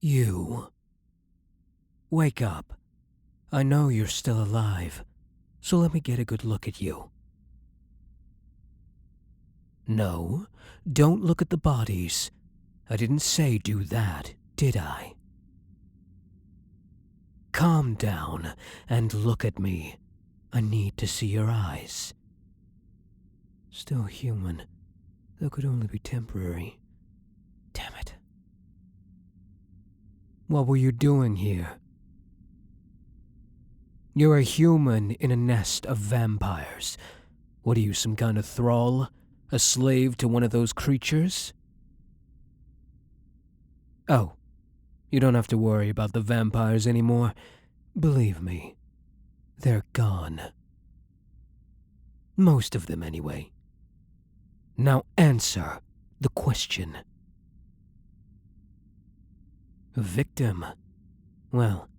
You. Wake up. I know you're still alive, so let me get a good look at you. No, don't look at the bodies. I didn't say do that, did I? Calm down and look at me. I need to see your eyes. Still human, though could only be temporary. Damn it. What were you doing here? You're a human in a nest of vampires. What are you, some kind of thrall? A slave to one of those creatures? Oh, you don't have to worry about the vampires anymore. Believe me, they're gone. Most of them, anyway. Now answer the question. A victim? Well,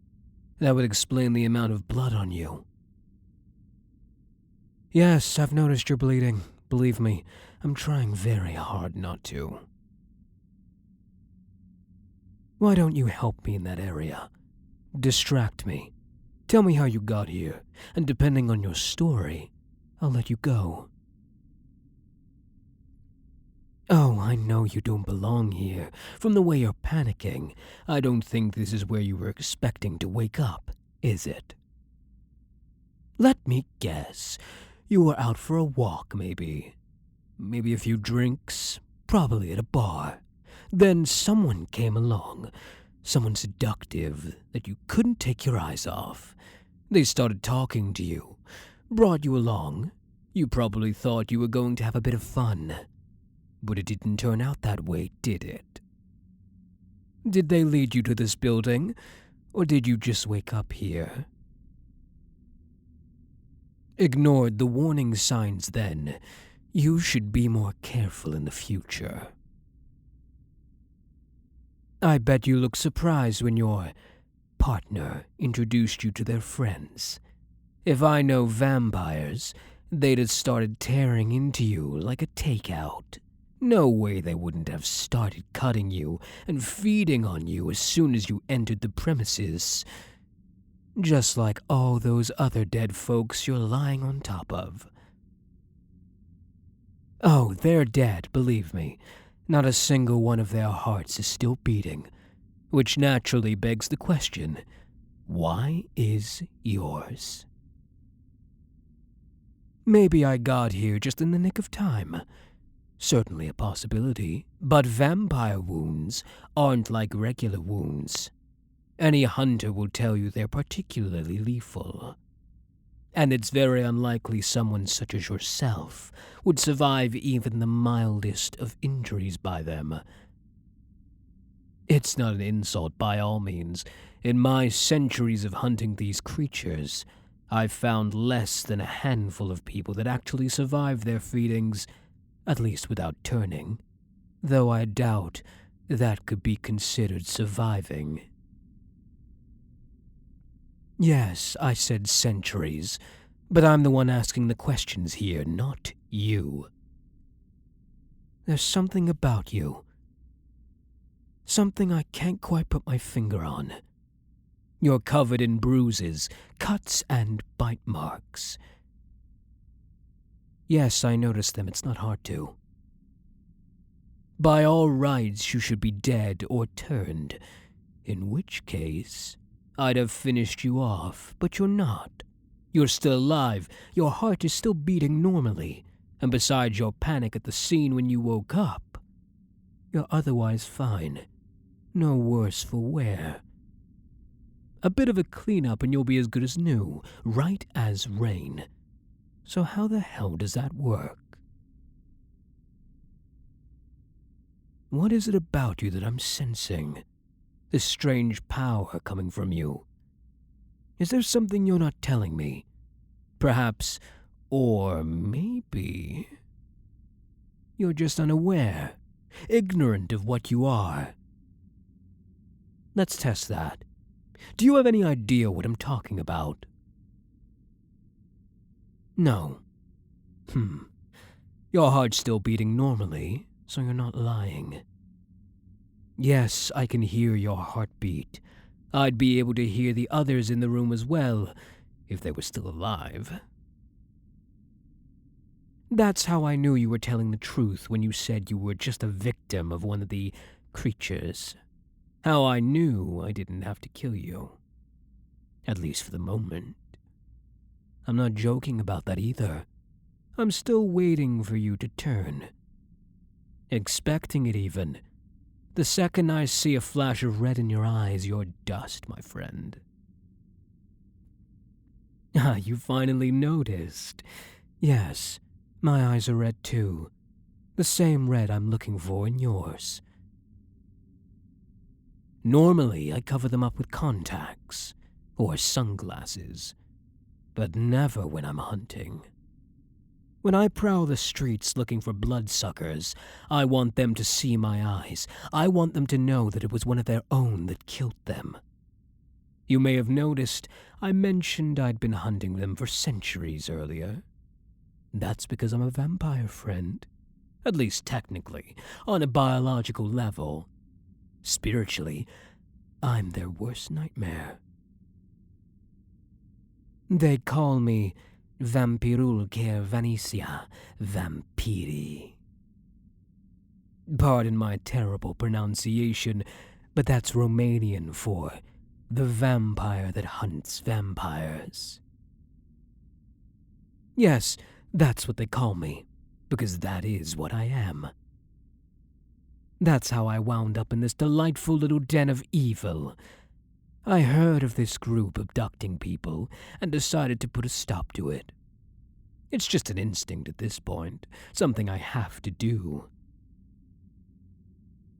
that would explain the amount of blood on you. Yes, I've noticed you're bleeding. Believe me, I'm trying very hard not to. Why don't you help me in that area? Distract me. Tell me how you got here, and depending on your story, I'll let you go. Oh, I know you don't belong here. From the way you're panicking, I don't think this is where you were expecting to wake up, is it? Let me guess. You were out for a walk, maybe. Maybe a few drinks, probably at a bar. Then someone came along, someone seductive that you couldn't take your eyes off. They started talking to you, brought you along. You probably thought you were going to have a bit of fun. But it didn't turn out that way, did it? Did they lead you to this building, or did you just wake up here? Ignored the warning signs then. You should be more careful in the future. I bet you look surprised when your partner introduced you to their friends. If I know vampires, they'd have started tearing into you like a takeout. No way they wouldn't have started cutting you and feeding on you as soon as you entered the premises. Just like all those other dead folks you're lying on top of. Oh, they're dead, believe me. Not a single one of their hearts is still beating. Which naturally begs the question, why is yours? Maybe I got here just in the nick of time. Certainly a possibility, but vampire wounds aren't like regular wounds. Any hunter will tell you they're particularly lethal. And it's very unlikely someone such as yourself would survive even the mildest of injuries by them. It's not an insult by all means. In my centuries of hunting these creatures, I've found less than a handful of people that actually survive their feedings, at least without turning, though I doubt that could be considered surviving. Yes, I said centuries, but I'm the one asking the questions here, not you. There's something about you. Something I can't quite put my finger on. You're covered in bruises, cuts, and bite marks. Yes, I noticed them. It's not hard to. By all rights, you should be dead or turned, in which case I'd have finished you off, but you're not. You're still alive, your heart is still beating normally, and besides your panic at the scene when you woke up, you're otherwise fine. No worse for wear. A bit of a cleanup and you'll be as good as new, right as rain. So how the hell does that work? What is it about you that I'm sensing? This strange power coming from you. Is there something you're not telling me? Perhaps, or maybe, you're just unaware, ignorant of what you are. Let's test that. Do you have any idea what I'm talking about? No. Your heart's still beating normally, so you're not lying. Yes, I can hear your heartbeat. I'd be able to hear the others in the room as well, if they were still alive. That's how I knew you were telling the truth when you said you were just a victim of one of the creatures. How I knew I didn't have to kill you. At least for the moment. I'm not joking about that either. I'm still waiting for you to turn. Expecting it even. The second I see a flash of red in your eyes, you're dust, my friend. Ah, you finally noticed. Yes, my eyes are red too. The same red I'm looking for in yours. Normally, I cover them up with contacts or sunglasses, but never when I'm hunting. When I prowl the streets looking for bloodsuckers, I want them to see my eyes. I want them to know that it was one of their own that killed them. You may have noticed I mentioned I'd been hunting them for centuries earlier. That's because I'm a vampire, friend. At least technically, on a biological level. Spiritually, I'm their worst nightmare. They call me Vampirul Care Vanicia Vampiri. Pardon my terrible pronunciation, but that's Romanian for the vampire that hunts vampires. Yes, that's what they call me, because that is what I am. That's how I wound up in this delightful little den of evil. I heard of this group abducting people and decided to put a stop to it. It's just an instinct at this point, something I have to do.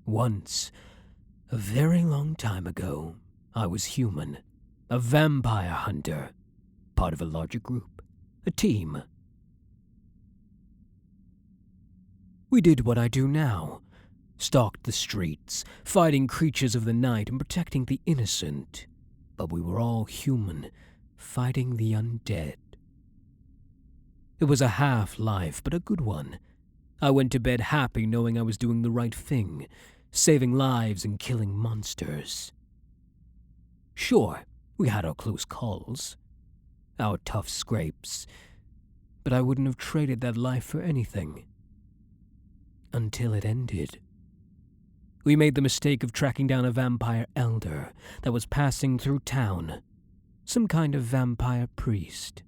Once, a very long time ago, I was human, a vampire hunter, part of a larger group, a team. We did what I do now. Stalked the streets, fighting creatures of the night and protecting the innocent. But we were all human, fighting the undead. It was a half-life, but a good one. I went to bed happy knowing I was doing the right thing, saving lives and killing monsters. Sure, we had our close calls, our tough scrapes, but I wouldn't have traded that life for anything. Until it ended. We made the mistake of tracking down a vampire elder that was passing through town. Some kind of vampire priest.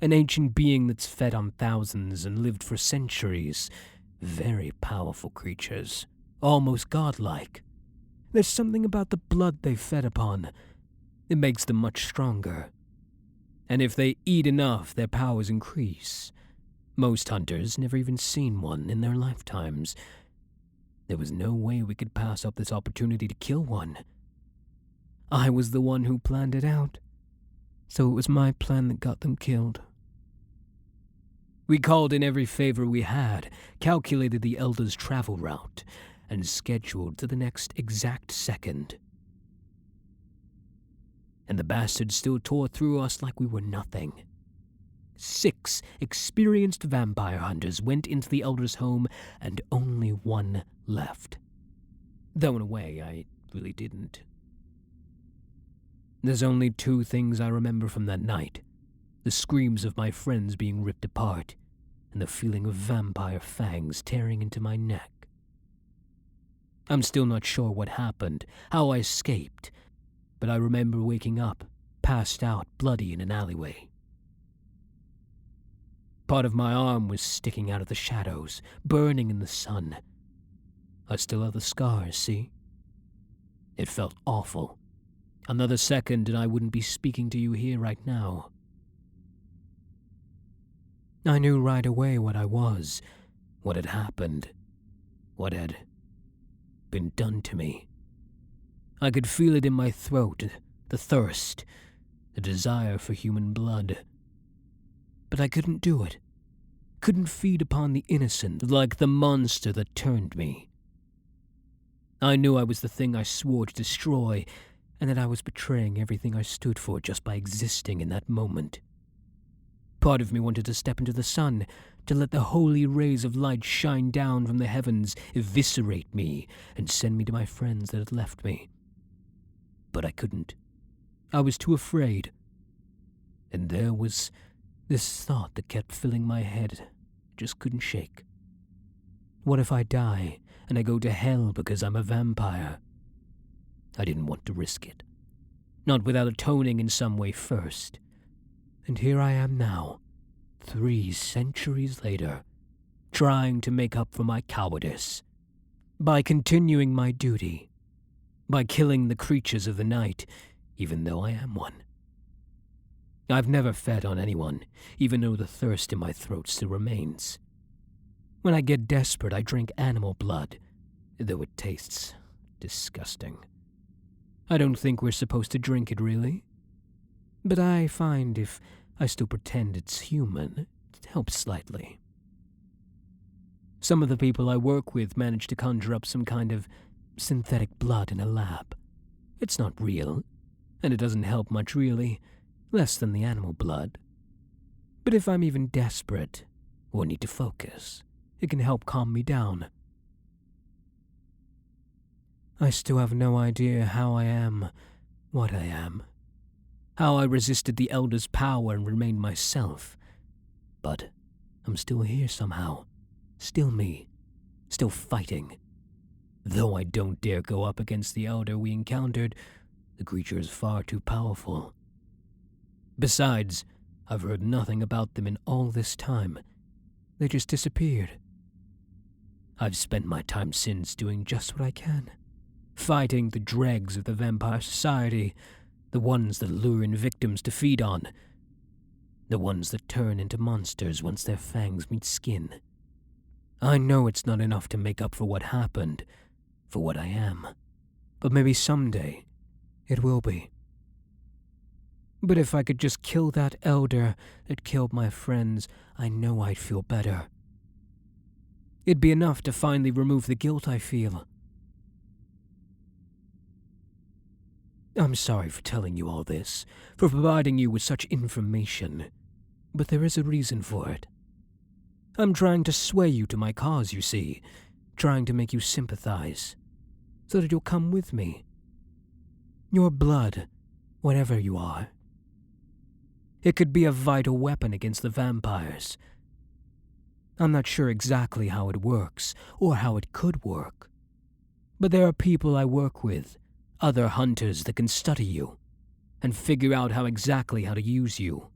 An ancient being that's fed on thousands and lived for centuries. Very powerful creatures. Almost godlike. There's something about the blood they fed upon. It makes them much stronger. And if they eat enough, their powers increase. Most hunters never even seen one in their lifetimes. There was no way we could pass up this opportunity to kill one. I was the one who planned it out, so it was my plan that got them killed. We called in every favor we had, calculated the elder's travel route, and scheduled to the next exact second. And the bastard still tore through us like we were nothing. 6 experienced vampire hunters went into the elder's home, and only one left. Though in a way, I really didn't. There's only 2 things I remember from that night. The screams of my friends being ripped apart, and the feeling of vampire fangs tearing into my neck. I'm still not sure what happened, how I escaped, but I remember waking up, passed out, bloody in an alleyway. Part of my arm was sticking out of the shadows, burning in the sun. I still have the scars, see? It felt awful. Another second and I wouldn't be speaking to you here right now. I knew right away what I was, what had happened, what had been done to me. I could feel it in my throat, the thirst, the desire for human blood. But I couldn't do it. Couldn't feed upon the innocent like the monster that turned me. I knew I was the thing I swore to destroy, and that I was betraying everything I stood for just by existing in that moment. Part of me wanted to step into the sun, to let the holy rays of light shine down from the heavens, eviscerate me, and send me to my friends that had left me. But I couldn't. I was too afraid. And there was this thought that kept filling my head, just couldn't shake. What if I die and I go to hell because I'm a vampire? I didn't want to risk it. Not without atoning in some way first. And here I am now, 3 centuries later, trying to make up for my cowardice. By continuing my duty. By killing the creatures of the night, even though I am one. I've never fed on anyone, even though the thirst in my throat still remains. When I get desperate, I drink animal blood, though it tastes disgusting. I don't think we're supposed to drink it, really. But I find if I still pretend it's human, it helps slightly. Some of the people I work with manage to conjure up some kind of synthetic blood in a lab. It's not real, and it doesn't help much, really. Less than the animal blood. But if I'm even desperate, or need to focus, it can help calm me down. I still have no idea how I am, what I am. How I resisted the Elder's power and remained myself. But I'm still here somehow. Still me. Still fighting. Though I don't dare go up against the Elder we encountered, the creature is far too powerful. Besides, I've heard nothing about them in all this time. They just disappeared. I've spent my time since doing just what I can. Fighting the dregs of the vampire society, the ones that lure in victims to feed on, the ones that turn into monsters once their fangs meet skin. I know it's not enough to make up for what happened, for what I am, but maybe someday it will be. But if I could just kill that Elder that killed my friends, I know I'd feel better. It'd be enough to finally remove the guilt I feel. I'm sorry for telling you all this, for providing you with such information, but there is a reason for it. I'm trying to sway you to my cause, you see, trying to make you sympathize, so that you'll come with me. Your blood, whatever you are. It could be a vital weapon against the vampires. I'm not sure exactly how it works, or how it could work. But there are people I work with, other hunters that can study you, and figure out how to use you.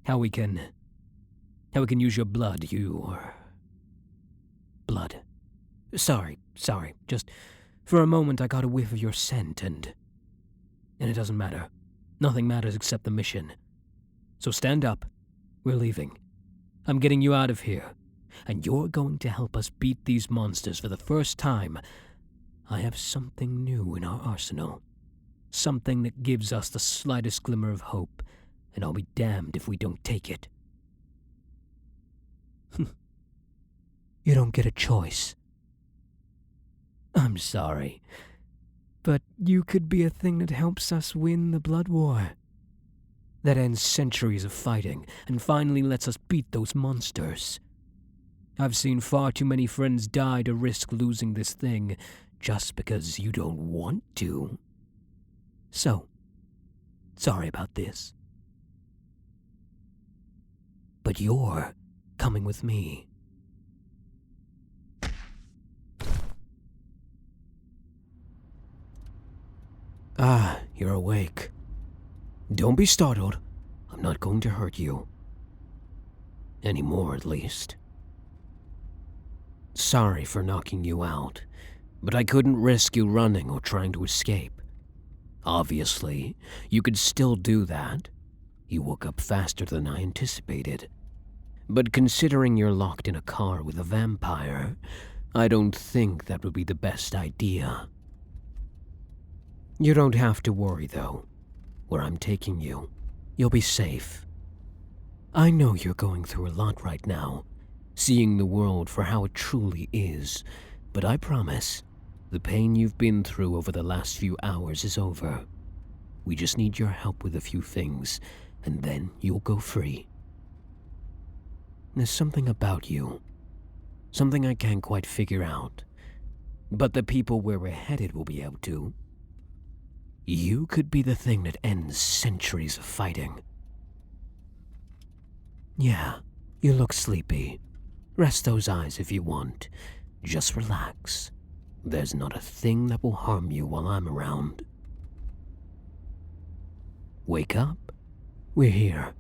How we can use your blood, blood. Sorry, just for a moment I got a whiff of your scent and it doesn't matter. Nothing matters except the mission. So stand up. We're leaving. I'm getting you out of here. And you're going to help us beat these monsters for the first time. I have something new in our arsenal. Something that gives us the slightest glimmer of hope. And I'll be damned if we don't take it. You don't get a choice. I'm sorry. But you could be a thing that helps us win the blood war. That ends centuries of fighting and finally lets us beat those monsters. I've seen far too many friends die to risk losing this thing just because you don't want to. So, sorry about this. But you're coming with me. Ah, you're awake. Don't be startled. I'm not going to hurt you. Anymore, at least. Sorry for knocking you out, but I couldn't risk you running or trying to escape. Obviously, you could still do that. You woke up faster than I anticipated. But considering you're locked in a car with a vampire, I don't think that would be the best idea. You don't have to worry, though. Where I'm taking you, you'll be safe. I know you're going through a lot right now, seeing the world for how it truly is, but I promise, the pain you've been through over the last few hours is over. We just need your help with a few things, and then you'll go free. There's something about you. Something I can't quite figure out. But the people where we're headed will be able to. You could be the thing that ends centuries of fighting. Yeah, you look sleepy. Rest those eyes if you want. Just relax. There's not a thing that will harm you while I'm around. Wake up. We're here.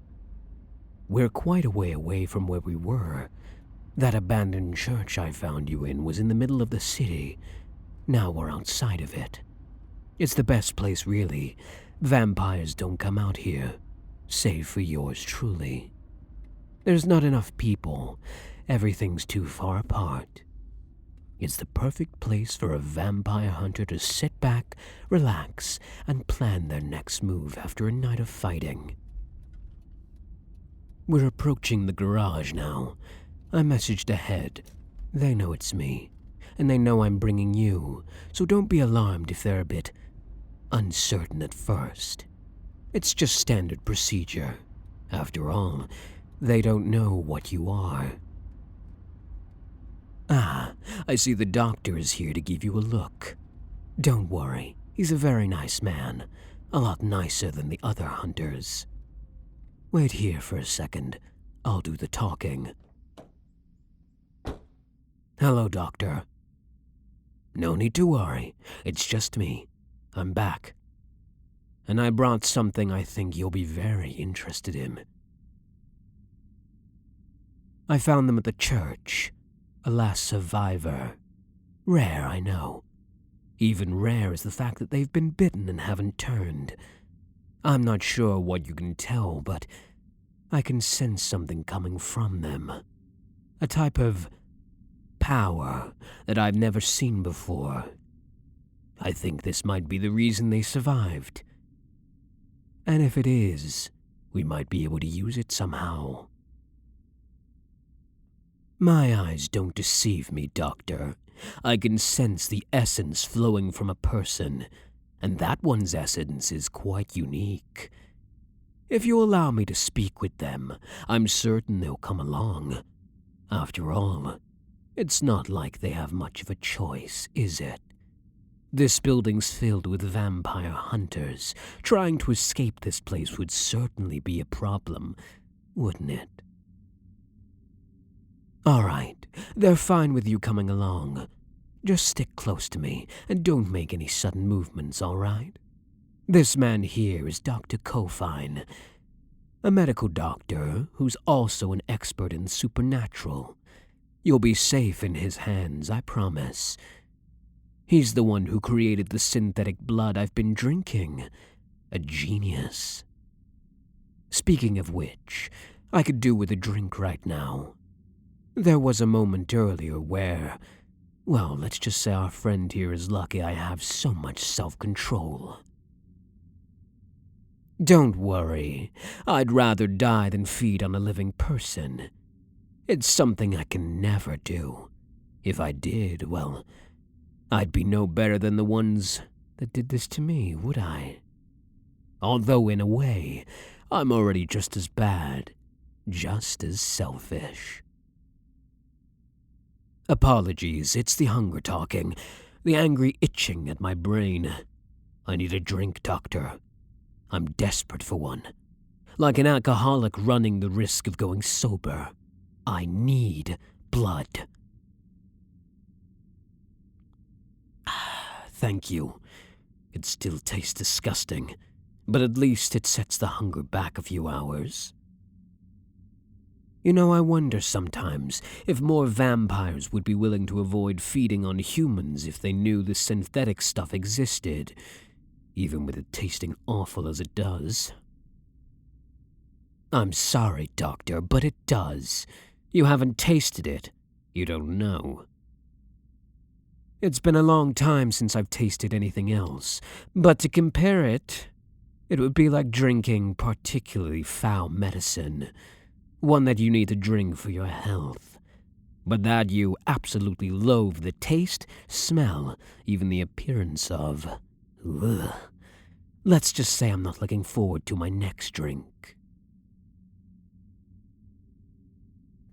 We're quite a way away from where we were. That abandoned church I found you in was in the middle of the city. Now we're outside of it. It's the best place, really. Vampires don't come out here, save for yours truly. There's not enough people. Everything's too far apart. It's the perfect place for a vampire hunter to sit back, relax, and plan their next move after a night of fighting. We're approaching the garage now. I messaged ahead. They know it's me, and they know I'm bringing you, so don't be alarmed if they're a bit uncertain at first. It's just standard procedure. After all, they don't know what you are. Ah, I see the doctor is here to give you a look. Don't worry, he's a very nice man, a lot nicer than the other hunters. Wait here for a second. I'll do the talking. Hello, Doctor. No need to worry. It's just me. I'm back. And I brought something I think you'll be very interested in. I found them at the church. A last survivor. Rare, I know. Even rare is the fact that they've been bitten and haven't turned. I'm not sure what you can tell, but I can sense something coming from them. A type of power that I've never seen before. I think this might be the reason they survived. And if it is, we might be able to use it somehow. My eyes don't deceive me, Doctor. I can sense the essence flowing from a person, and that one's essence is quite unique. If you allow me to speak with them, I'm certain they'll come along. After all, it's not like they have much of a choice, is it? This building's filled with vampire hunters. Trying to escape this place would certainly be a problem, wouldn't it? All right, they're fine with you coming along. Just stick close to me and don't make any sudden movements, all right? This man here is Dr. Cofine, a medical doctor who's also an expert in supernatural. You'll be safe in his hands, I promise. He's the one who created the synthetic blood I've been drinking. A genius. Speaking of which, I could do with a drink right now. There was a moment earlier where, well, let's just say our friend here is lucky I have so much self-control. Don't worry, I'd rather die than feed on a living person. It's something I can never do. If I did, well, I'd be no better than the ones that did this to me, would I? Although in a way, I'm already just as bad, just as selfish. Apologies, it's the hunger talking, the angry itching at my brain. I need a drink, Doctor. I'm desperate for one. Like an alcoholic running the risk of going sober. I need blood. Thank you. It still tastes disgusting, but at least it sets the hunger back a few hours. You know, I wonder sometimes if more vampires would be willing to avoid feeding on humans if they knew the synthetic stuff existed, even with it tasting awful as it does. I'm sorry, Doctor, but it does. You haven't tasted it. You don't know. It's been a long time since I've tasted anything else, but to compare it, it would be like drinking particularly foul medicine. One that you need to drink for your health, but that you absolutely loathe the taste, smell, even the appearance of. Ugh. Let's just say I'm not looking forward to my next drink.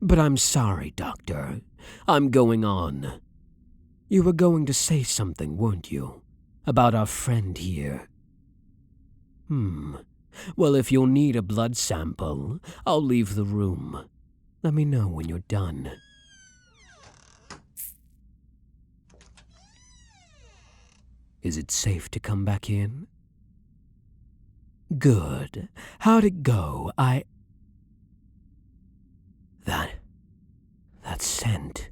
But I'm sorry, Doctor. I'm going on. You were going to say something, weren't you? About our friend here. Well, if you'll need a blood sample, I'll leave the room. Let me know when you're done. Is it safe to come back in? Good. How'd it go? That scent.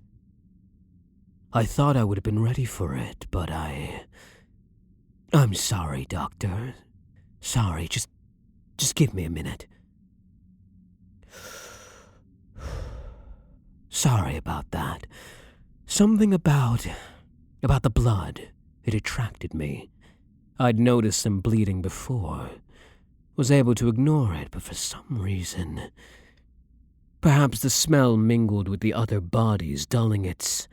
I thought I would have been ready for it, but I'm sorry, Doctor. Sorry, just give me a minute. Sorry about that. Something about the blood. It attracted me. I'd noticed them bleeding before. Was able to ignore it, but for some reason... Perhaps the smell mingled with the other bodies, dulling its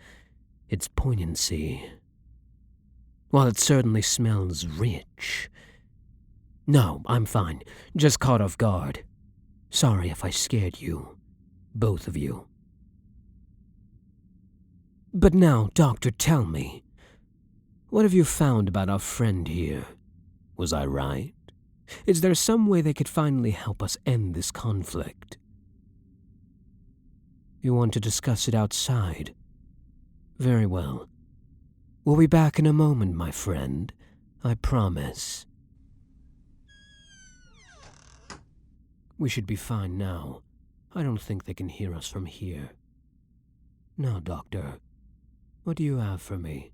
poignancy. While it certainly smells rich. No, I'm fine. Just caught off guard. Sorry if I scared you. Both of you. But now, Doctor, tell me. What have you found about our friend here? Was I right? Is there some way they could finally help us end this conflict? You want to discuss it outside? Very well. We'll be back in a moment, my friend. I promise. We should be fine now. I don't think they can hear us from here. Now, Doctor, what do you have for me?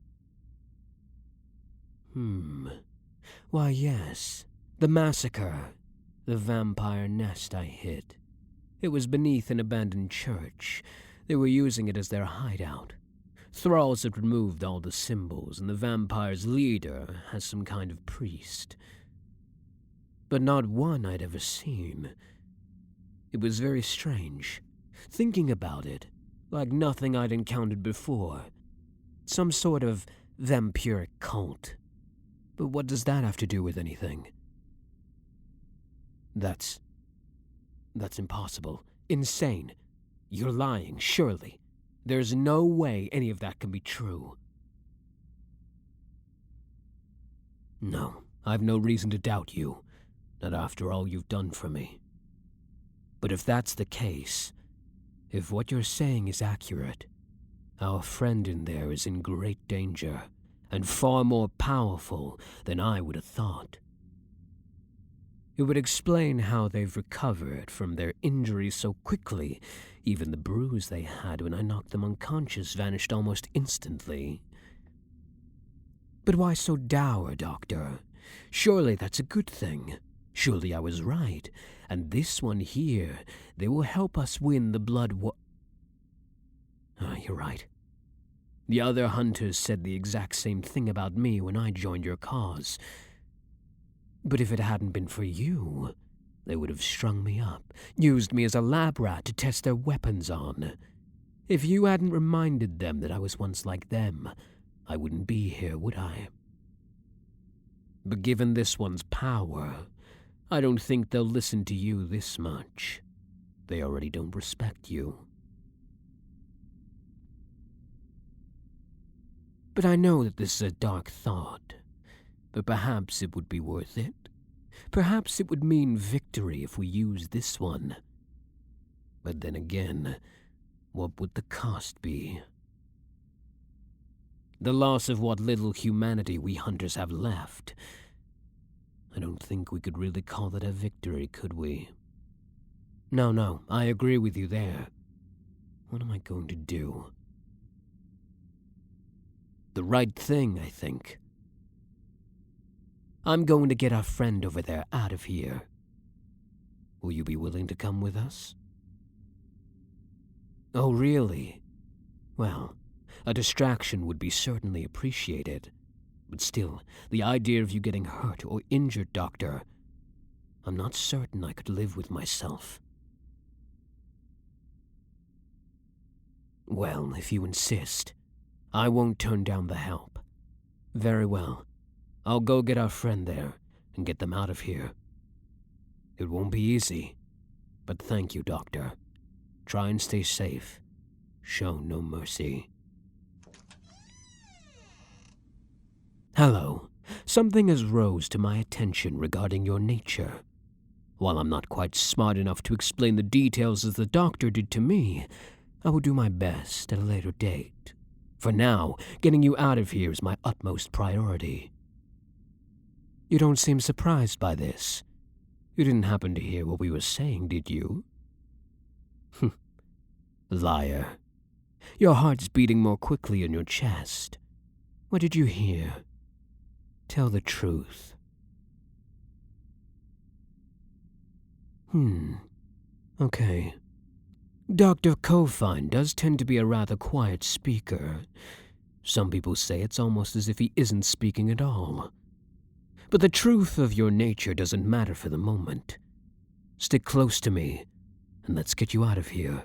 Why, yes. The massacre. The vampire nest I hid. It was beneath an abandoned church. They were using it as their hideout. Thralls had removed all the symbols, and the vampire's leader has some kind of priest. But not one I'd ever seen. It was very strange. Thinking about it, like nothing I'd encountered before. Some sort of vampiric cult. But what does that have to do with anything? That's impossible. Insane. You're lying, surely. There's no way any of that can be true. No, I've no reason to doubt you. Not after all you've done for me. But if that's the case, if what you're saying is accurate, our friend in there is in great danger, and far more powerful than I would have thought. It would explain how they've recovered from their injuries so quickly. Even the bruise they had when I knocked them unconscious vanished almost instantly. But why so dour, Doctor? Surely that's a good thing. Surely I was right. And this one here, they will help us win the blood war. You're right. The other hunters said the exact same thing about me when I joined your cause. But if it hadn't been for you, they would have strung me up, used me as a lab rat to test their weapons on. If you hadn't reminded them that I was once like them, I wouldn't be here, would I? But given this one's power, I don't think they'll listen to you this much. They already don't respect you. But I know that this is a dark thought. But perhaps it would be worth it. Perhaps it would mean victory if we use this one. But then again, what would the cost be? The loss of what little humanity we hunters have left. I don't think we could really call it a victory, could we? No, I agree with you there. What am I going to do? The right thing, I think. I'm going to get our friend over there out of here. Will you be willing to come with us? Oh, really? Well, a distraction would be certainly appreciated. But still, the idea of you getting hurt or injured, Doctor, I'm not certain I could live with myself. Well, if you insist, I won't turn down the help. Very well. I'll go get our friend there and get them out of here. It won't be easy, but thank you, Doctor. Try and stay safe. Show no mercy. Hello. Something has rose to my attention regarding your nature. While I'm not quite smart enough to explain the details as the doctor did to me, I will do my best at a later date. For now, getting you out of here is my utmost priority. You don't seem surprised by this. You didn't happen to hear what we were saying, did you? Liar. Your heart's beating more quickly in your chest. What did you hear? Tell the truth. Okay. Dr. Cofine does tend to be a rather quiet speaker. Some people say it's almost as if he isn't speaking at all. But the truth of your nature doesn't matter for the moment. Stick close to me, and let's get you out of here.